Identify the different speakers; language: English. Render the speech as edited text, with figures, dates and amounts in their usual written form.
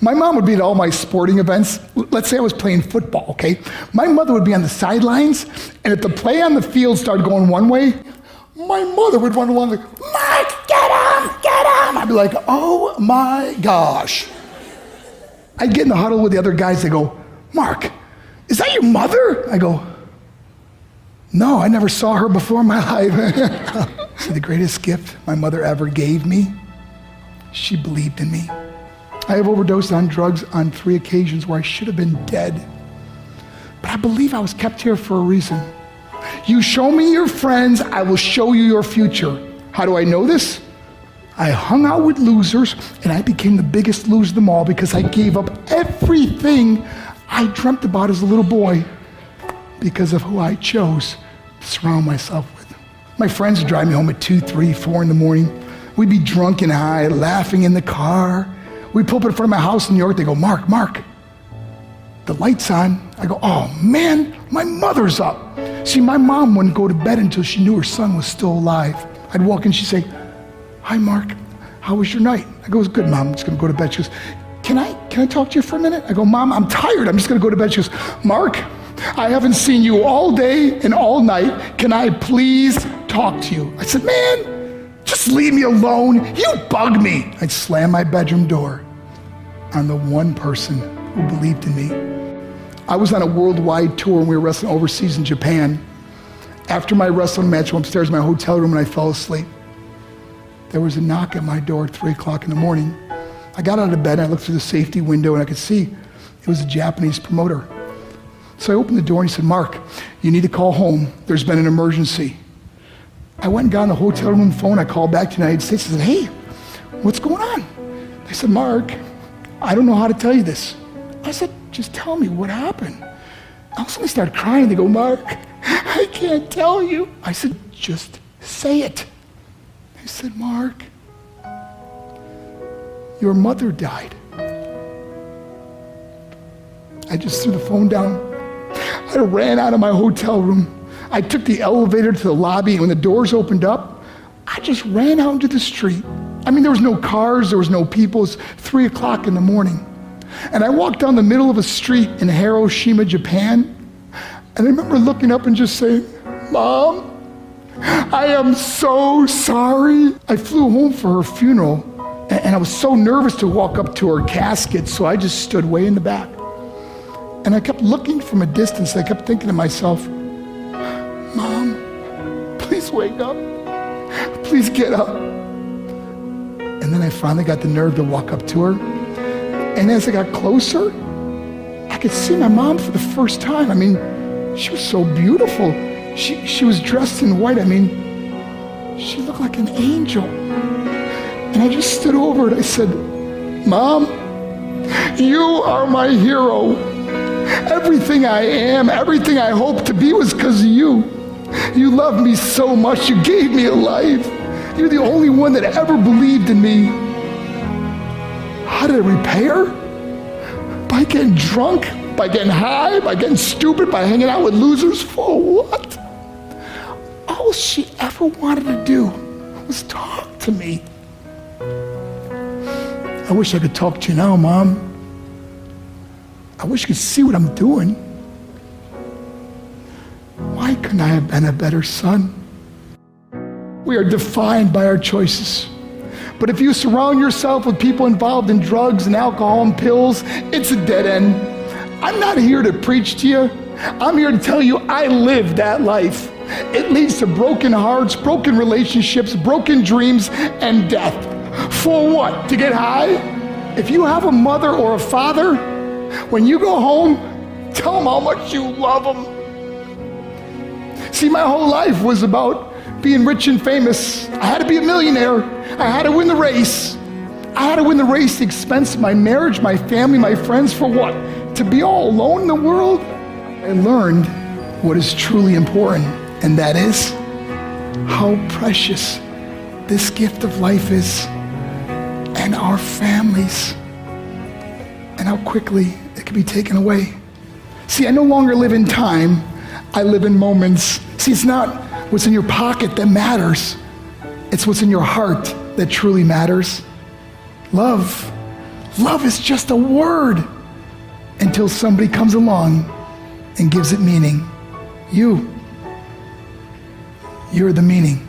Speaker 1: My mom would be at all my sporting events. Let's say I was playing football, okay? My mother would be on the sidelines, and if the play on the field started going one way, my mother would run along like, Mark, get him, get him! I'd be like, oh my gosh. I'd get in the huddle with the other guys, they go, Mark, is that your mother? I go, no, I never saw her before in my life. See, the greatest gift my mother ever gave me, she believed in me. I have overdosed on drugs on 3 occasions where I should have been dead. But I believe I was kept here for a reason. You show me your friends, I will show you your future. How do I know this? I hung out with losers, and I became the biggest loser of them all because I gave up everything I dreamt about as a little boy because of who I chose to surround myself with. My friends would drive me home at 2, 3, 4 in the morning. We'd be drunk and high, laughing in the car. We'd pull up in front of my house in New York. They go, Mark, the light's on. I go, oh man, my mother's up. See, my mom wouldn't go to bed until she knew her son was still alive. I'd walk in, she'd say, hi Mark, how was your night? I go, it was good, Mom, I'm just gonna go to bed. She goes, can I talk to you for a minute? I go, Mom, I'm tired, I'm just gonna go to bed. She goes, Mark, I haven't seen you all day and all night. Can I please talk to you? I said, man, just leave me alone. You bug me. I'd slam my bedroom door on the one person who believed in me. I was on a worldwide tour and we were wrestling overseas in Japan. After my wrestling match, I went upstairs in my hotel room and I fell asleep. There was a knock at my door at 3 o'clock in the morning. I got out of bed and I looked through the safety window and I could see it was a Japanese promoter. So I opened the door and he said, Mark, you need to call home. There's been an emergency. I went and got on the hotel room phone. I called back to the United States. I said, hey, what's going on? They said, Mark, I don't know how to tell you this. I said, just tell me what happened. All of a sudden they started crying. They go, Mark, I can't tell you. I said, just say it. They said, Mark, your mother died. I just threw the phone down. I ran out of my hotel room. I took the elevator to the lobby, and when the doors opened up, I just ran out into the street. I mean, there was no cars, there was no people. It was 3 o'clock in the morning. And I walked down the middle of a street in Hiroshima, Japan, and I remember looking up and just saying, Mom, I am so sorry. I flew home for her funeral, and I was so nervous to walk up to her casket, so I just stood way in the back. And I kept looking from a distance. I kept thinking to myself, Mom, please wake up. Please get up. And then I finally got the nerve to walk up to her. And as I got closer, I could see my mom for the first time. I mean, she was so beautiful. She was dressed in white. I mean, she looked like an angel. And I just stood over and I said, Mom, you are my hero. Everything I am, everything I hope to be was because of you. You loved me so much, you gave me a life. You're the only one that ever believed in me. How did I repay her? By getting drunk, by getting high, by getting stupid, by hanging out with losers? For what? All she ever wanted to do was talk to me. I wish I could talk to you now, Mom. I wish you could see what I'm doing. Why couldn't I have been a better son? We are defined by our choices. But if you surround yourself with people involved in drugs and alcohol and pills, it's a dead end. I'm not here to preach to you. I'm here to tell you I lived that life. It leads to broken hearts, broken relationships, broken dreams, and death. For what? To get high? If you have a mother or a father, when you go home, tell them how much you love them. See, my whole life was about being rich and famous. I had to be a millionaire. I had to win the race. I had to win the race at the expense of my marriage, my family, my friends. For what? To be all alone in the world? I learned what is truly important, and that is how precious this gift of life is, and our families, and how quickly it can be taken away. See, I no longer live in time, I live in moments. See, it's not what's in your pocket that matters, it's what's in your heart that truly matters. Love Love is just a word until somebody comes along and gives it meaning. You're the meaning.